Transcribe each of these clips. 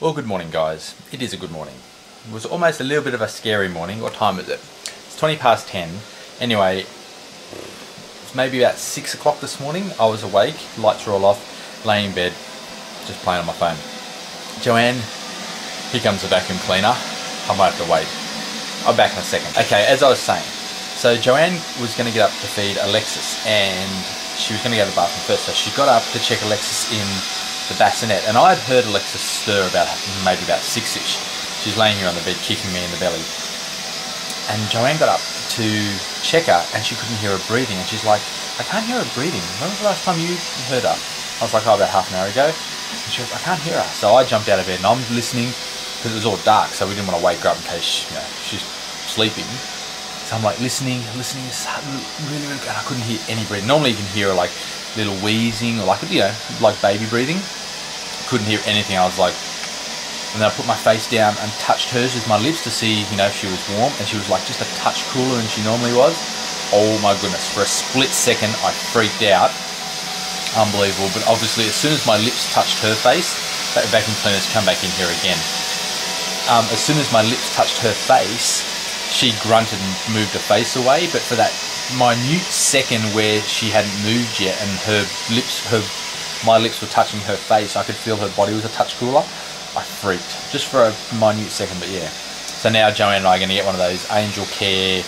Well, good morning, guys. It is a good morning. It was almost a little bit of a scary morning. What time is it? It's 20 past 10. Anyway, it's maybe about 6 o'clock this morning. I was awake, lights were all off, laying in bed, just playing on my phone. Joanne, here comes the vacuum cleaner. I might have to wait. I'm back in a second. Okay, as I was saying, so Joanne was going to get up to feed Alexis, and she was going to go to the bathroom first. So she got up to check Alexis in the bassinet, and I had heard Alexis stir maybe about 6ish. She's laying here on the bed kicking me in the belly, and Joanne got up to check her and she couldn't hear her breathing, and she's like, I can't hear her breathing. When was the last time you heard her? I was like, oh, about half an hour ago. And she goes, I can't hear her. So I jumped out of bed and I'm listening, because it was all dark, so we didn't want to wake her up in case she's sleeping. So I'm like listening really, and I couldn't hear any breathing. Normally you can hear like little wheezing or like like baby breathing. Couldn't hear anything. I was like, and then I put my face down and touched hers with my lips to see if she was warm, and she was like just a touch cooler than she normally was. Oh my goodness, for a split second I freaked out. Unbelievable. But obviously as soon as my lips touched her face, that vacuum cleaner's come back in here again. As soon as my lips touched her face, she grunted and moved her face away, but for that minute second where she hadn't moved yet and my lips were touching her face, I could feel her body was a touch cooler. I freaked, just for a minute second, but yeah. So now Joanne and I are going to get one of those Angel Care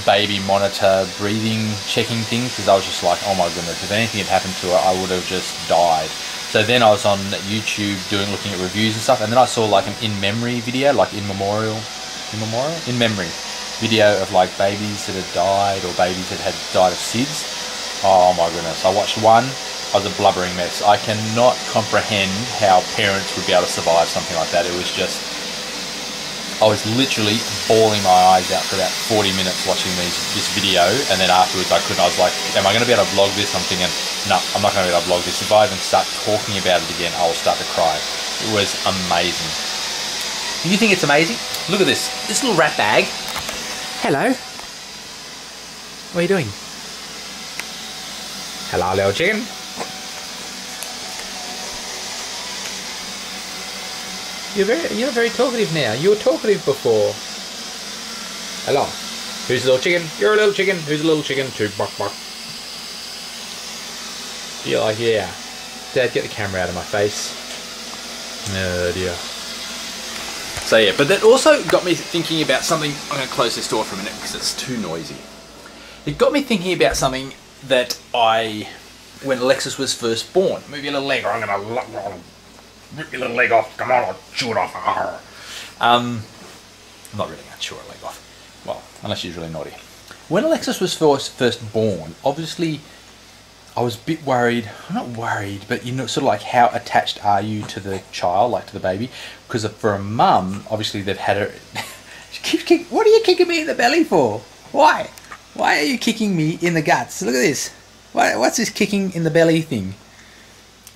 baby monitor breathing checking things, because I was just like, oh my goodness, if anything had happened to her, I would have just died. So then I was on YouTube looking at reviews and stuff, and then I saw like an in-memory video, like in memory video of like babies that had died or babies that had died of SIDS. Oh my goodness, I watched one. I was a blubbering mess. I cannot comprehend how parents would be able to survive something like that. It was just, I was literally bawling my eyes out for about 40 minutes watching this video, and then afterwards I couldn't. I was like, am I going to be able to vlog this? I'm thinking, no, I'm not going to be able to vlog this. If I even start talking about it again, I will start to cry. It was amazing. Do you think it's amazing? Look at this little rat bag. Hello. What are you doing? Hello, little chicken. You're very talkative now. You were talkative before. Hello. Who's a little chicken? You're a little chicken. Who's a little chicken? Two buck buck. You're like, yeah. Dad, get the camera out of my face. Oh dear. So yeah, but that also got me thinking about something. I'm going to close this door for a minute because it's too noisy. It got me thinking about something that when Alexis was first born. Move your little leg, or I'm going to rip your little leg off. Come on, I'll chew it off. I'm not really going to chew her leg off. Well, unless she's really naughty. When Alexis was first born, obviously I was a bit worried. I'm not worried, but sort of like, how attached are you to the child, like to the baby? Because for a mum, obviously they've had her. She keeps kicking. What are you kicking me in the belly for? Why? Why are you kicking me in the guts? Look at this. What's this kicking in the belly thing?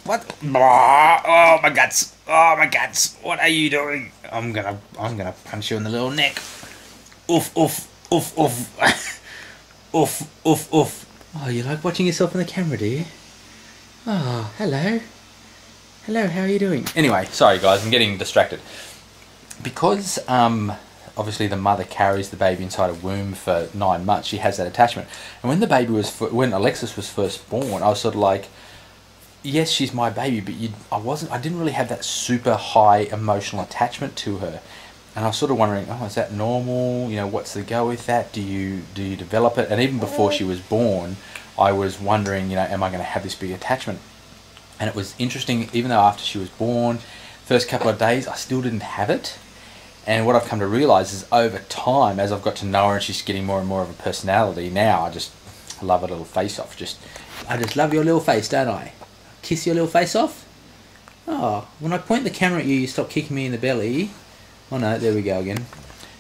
What? Oh my guts! Oh my guts! What are you doing? I'm gonna punch you in the little neck. Oof oof oof oof. Oof oof oof. Oh, you like watching yourself in the camera, do you? Oh, hello. Hello, how are you doing? Anyway, sorry guys, I'm getting distracted. Because obviously the mother carries the baby inside a womb for 9 months, she has that attachment. And when Alexis was first born, I was sort of like, yes, she's my baby, but I didn't really have that super high emotional attachment to her. And I was sort of wondering, oh, is that normal? What's the go with that? Do you develop it? And even before she was born, I was wondering, am I going to have this big attachment? And it was interesting, even though after she was born, first couple of days, I still didn't have it. And what I've come to realise is over time, as I've got to know her and she's getting more and more of a personality, now I love her little face off. I just love your little face, don't I? Kiss your little face off. Oh, when I point the camera at you, you stop kicking me in the belly. Oh no, there we go again.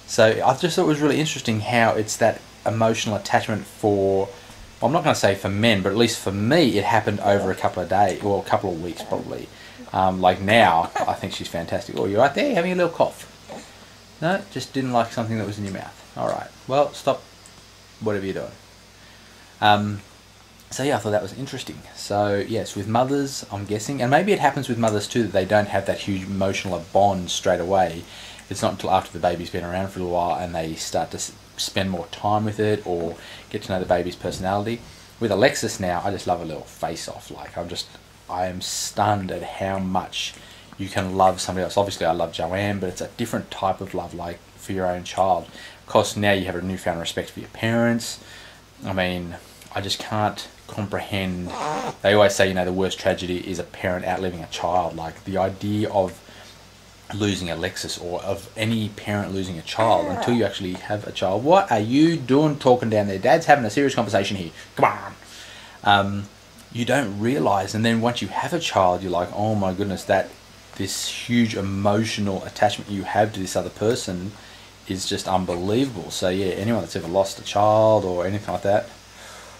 So I just thought it was really interesting how it's that emotional attachment for, well, I'm not going to say for men, but at least for me, it happened over a couple of days, or a couple of weeks probably. Like now, I think she's fantastic. Oh, you're right there having a little cough. No, just didn't like something that was in your mouth. Alright, well, stop whatever you're doing. So yeah, I thought that was interesting. So yes, with mothers, I'm guessing, and maybe it happens with mothers too, that they don't have that huge emotional bond straight away. It's not until after the baby's been around for a little while and they start to spend more time with it or get to know the baby's personality. With Alexis now, I just love a little face-off. Like, I am stunned at how much you can love somebody else. Obviously, I love Joanne, but it's a different type of love, like for your own child. Of course, now you have a newfound respect for your parents. I mean, I just can't comprehend. They always say, you know, the worst tragedy is a parent outliving a child. Like, the idea of losing Alexis, or of any parent losing a child until you actually have a child. What are you doing talking down there? Dad's having a serious conversation here. Come on. You don't realise, and then once you have a child, you're like, oh my goodness, that this huge emotional attachment you have to this other person is just unbelievable. So yeah, anyone that's ever lost a child or anything like that,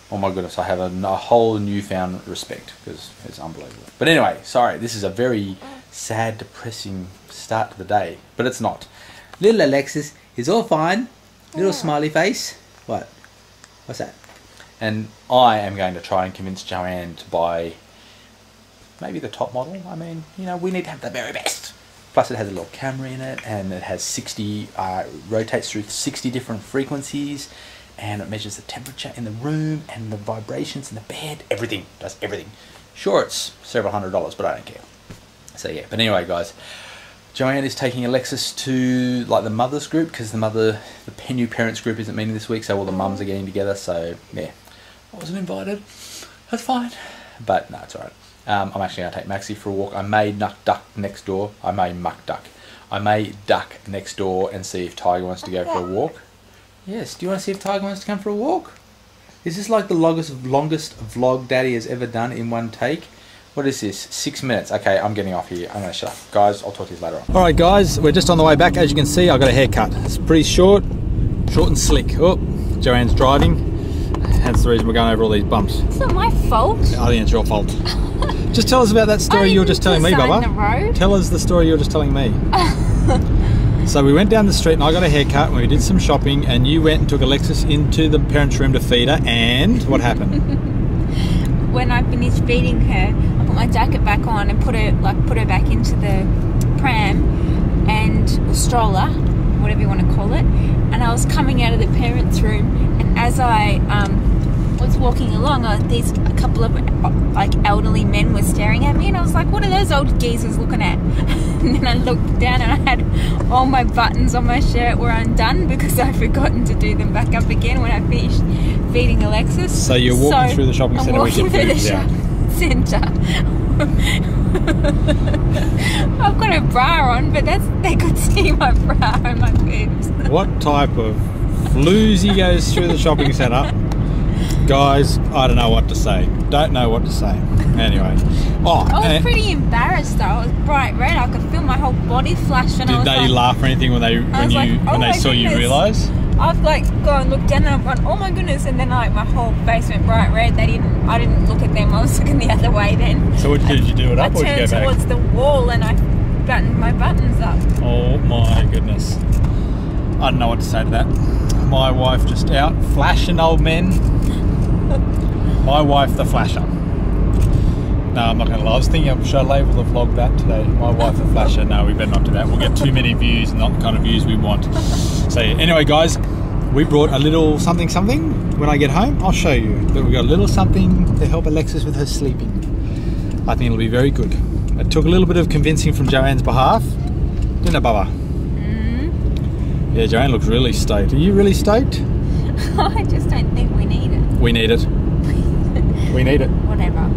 oh my goodness, I have a whole newfound respect, because it's unbelievable. But anyway, sorry, this is a very sad, depressing start to the day, but it's not. Little Alexis is all fine. Little smiley face. What? What's that? And I am going to try and convince Joanne to buy maybe the top model. I mean, you know, we need to have the very best. Plus it has a little camera in it, and it has 60, rotates through 60 different frequencies, and it measures the temperature in the room and the vibrations in the bed. Everything, does everything. Sure, it's several $100s, but I don't care. So yeah, but anyway guys, Joanne is taking Alexis to like the mothers group, because the new parents group isn't meeting this week, so all the mums are getting together. So yeah, I wasn't invited. That's fine, but no, it's alright. I'm actually going to take Maxie for a walk. I may duck next door. I may duck next door and see if Tiger wants to go for a walk. Yes, do you want to see if Tiger wants to come for a walk? Is this like the longest vlog Daddy has ever done in one take? What is this? 6 minutes. Okay, I'm getting off here. I'm going to shut up. Guys, I'll talk to you later on. Alright guys, we're just on the way back. As you can see, I got a haircut. It's pretty short and slick. Oh, Joanne's driving. That's the reason we're going over all these bumps. It's not my fault. I think it's your fault. Just tell us about that story you were just telling me, Bubba. Tell us the story you were just telling me. So we went down the street and I got a haircut and we did some shopping, and you went and took Alexis into the parents' room to feed her, and what happened? When I finished feeding her, I put my jacket back on and put her back into the pram or stroller, whatever you want to call it, and I was coming out of the parents' room, and as I was walking along, a couple of like elderly men were staring at me, and I was like, what are those old geezers looking at? And then I looked down and I had all my buttons on my shirt were undone because I'd forgotten to do them back up again when I finished feeding Alexis. So you're walking through the shopping centre with your food out. I've got a bra on, but they could see my bra and my boobs. What type of floozy goes through the shopping centre? Guys, I don't know what to say. Don't know what to say. Anyway. I was pretty embarrassed though. It was bright red. I could feel my whole body flash. And did they laugh or anything when they saw you realise? I've like gone and looked down and I've gone, oh my goodness, and then like my whole face went bright red. I didn't look at them. I was looking the other way then. So what did you do it up, or did you go back? I turned towards the wall and I buttoned my buttons up. Oh my goodness. I don't know what to say to that. My wife just out flashing old men. My wife the flasher. No, I'm not going to lie. I was thinking, should I label the vlog that today? My wife the flasher. No, we better not do that. We'll get too many views and not the kind of views we want. So yeah, anyway guys, we brought a little something. When I get home, I'll show you. But we got a little something to help Alexis with her sleeping. I think it'll be very good. It took a little bit of convincing from Joanne's behalf. Didn't it, Bubba? Mm. Yeah, Joanne looks really stoked. Are you really stoked? I just don't think we need it. We need it. We need it. Whatever.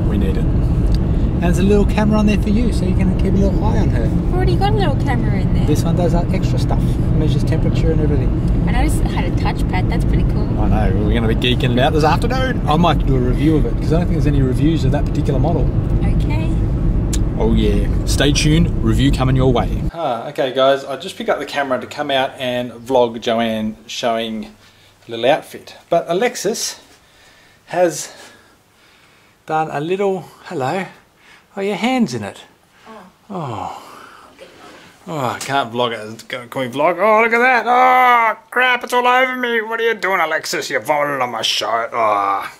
We need it. And there's a little camera on there for you, so you can keep a little eye on her. I've already got a little camera in there. This one does that extra stuff. Measures temperature and everything. I noticed it had a touchpad. That's pretty cool. I know. We're going to be geeking it out this afternoon. I might do a review of it, because I don't think there's any reviews of that particular model. Okay. Oh yeah. Stay tuned. Review coming your way. Okay guys, I just picked up the camera to come out and vlog Joanne showing a little outfit. But Alexis has done a little, hello, oh your hand's in it. Oh, I can't vlog it. Can we vlog? Oh, look at that. Oh crap, it's all over me. What are you doing, Alexis? You vomited on my shirt. Oh.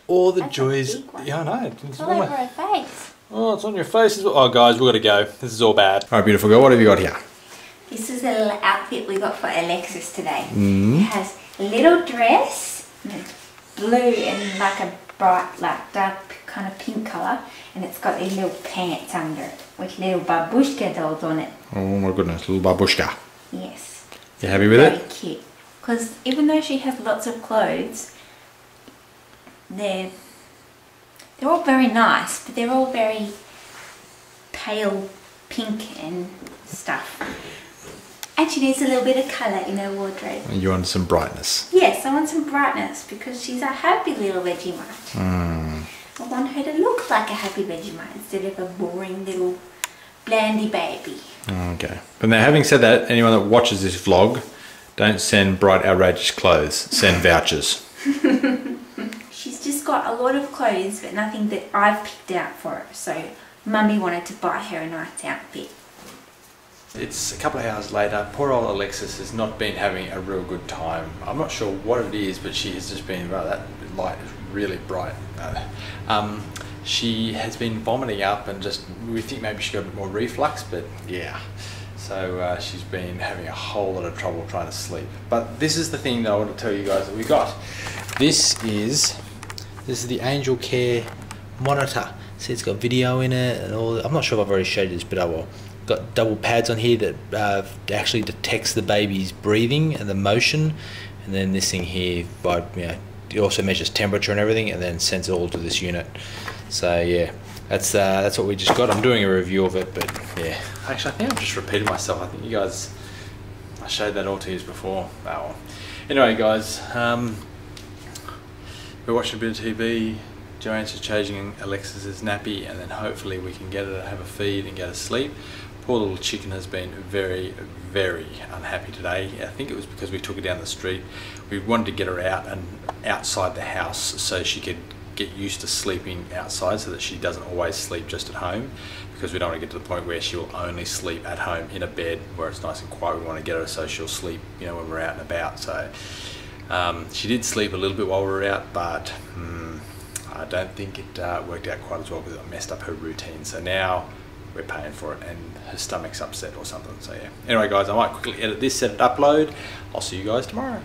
all the That's a joys. big one. Yeah, I know. It's all over her face. Oh, it's on your face as well. Oh, guys, we've got to go. This is all bad. All right, beautiful girl. What have you got here? This is a little outfit we got for Alexis today. It has a little dress, and it's blue and like a bright, like dark kind of pink colour, and it's got these little pants under it with little babushka dolls on it. Oh my goodness, little babushka. Yes. You happy with it? Very cute. Because even though she has lots of clothes, they're all very nice, but they're all very pale pink and stuff. And she needs a little bit of colour in her wardrobe. And you want some brightness? Yes, I want some brightness because she's a happy little Vegemite. I want her to look like a happy Vegemite instead of a boring little blandy baby. Okay. But now, having said that, anyone that watches this vlog, don't send bright, outrageous clothes. Send vouchers. She's just got a lot of clothes, but nothing that I've picked out for her. So Mummy wanted to buy her a nice outfit. It's a couple of hours later. Poor old Alexis has not been having a real good time. I'm not sure what it is, but she has just been, well, that light is really bright. She has been vomiting up and just, we think maybe she got a bit more reflux, but yeah. So she's been having a whole lot of trouble trying to sleep. But this is the thing that I want to tell you guys that we got. This is the Angel Care monitor. See, it's got video in it and all. I'm not sure if I've already showed you this, but I will. Got double pads on here that actually detects the baby's breathing and the motion, and then this thing here, it also measures temperature and everything, and then sends it all to this unit. So yeah, that's what we just got. I'm doing a review of it, but yeah, actually I think I've just repeated myself. I think you guys, I showed that all to you before. Oh well. Anyway, guys, we're watching a bit of TV. Joanne's just changing Alexis's nappy, and then hopefully we can get her to have a feed and go to sleep. Poor little chicken has been very, very unhappy today. I think it was because we took her down the street. We wanted to get her out and outside the house so she could get used to sleeping outside, so that she doesn't always sleep just at home, because we don't want to get to the point where she will only sleep at home in a bed where it's nice and quiet. We want to get her so she'll sleep, you know, when we're out and about. So she did sleep a little bit while we were out, but I don't think it worked out quite as well because it messed up her routine. So now we're paying for it, and her stomach's upset or something. So yeah. Anyway, guys, I might quickly edit this, set it, upload. I'll see you guys tomorrow.